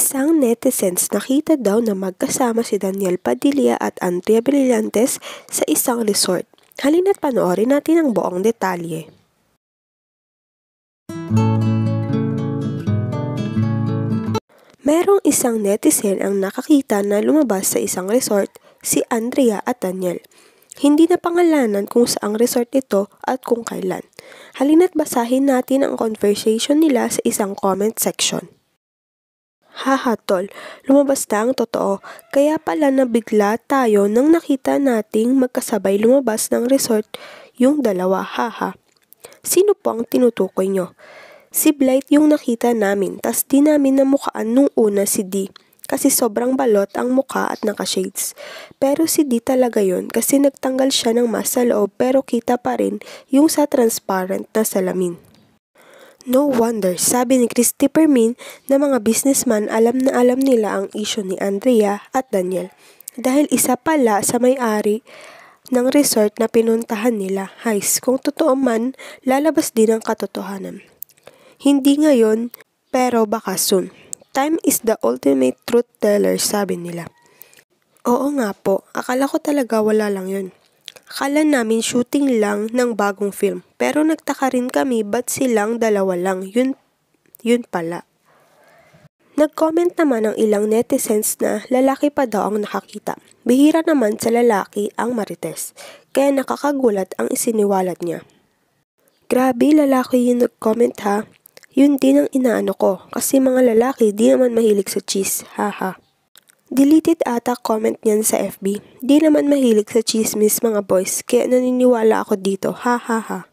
Isang netizens nakita daw na magkasama si Daniel Padilla at Andrea Brillantes sa isang resort. Halina't panoorin natin ang buong detalye. Merong isang netizen ang nakakita na lumabas sa isang resort si Andrea at Daniel. Hindi na pangalanan kung saang resort ito at kung kailan. Halina't basahin natin ang conversation nila sa isang comment section. Haha tol, lumabas na ang totoo. Kaya pala nabigla tayo nang nakita nating magkasabay lumabas ng resort yung dalawa, haha. Sino po ang tinutukoy nyo? Si Blight yung nakita namin, tas di namin namukaan nung una si D. Kasi sobrang balot ang muka at naka-shades. Pero si D talaga yun kasi nagtanggal siya ng mask sa loob pero kita pa rin yung sa transparent na salamin. No wonder, sabi ni Christopher Min na mga businessman alam na alam nila ang issue ni Andrea at Daniel. Dahil isa pala sa may-ari ng resort na pinuntahan nila. Hays, kung totoo man, lalabas din ang katotohanan. Hindi ngayon, pero baka soon. Time is the ultimate truth teller, sabi nila. Oo nga po, akala ko talaga wala lang yun. Akala namin shooting lang ng bagong film, pero nagtaka rin kami ba't silang dalawa lang, yun pala. Nag-comment naman ang ilang netizens na lalaki pa daw ang nakakita. Bihira naman sa lalaki ang marites, kaya nakakagulat ang isiniwalat niya. Grabe, lalaki yung nag-comment ha. Yun din ang inaano ko, kasi mga lalaki di naman mahilig sa cheese, haha. Deleted ata comment niyan sa FB. Di naman mahilig sa chismis mga boys, kaya naniniwala ako dito, hahaha.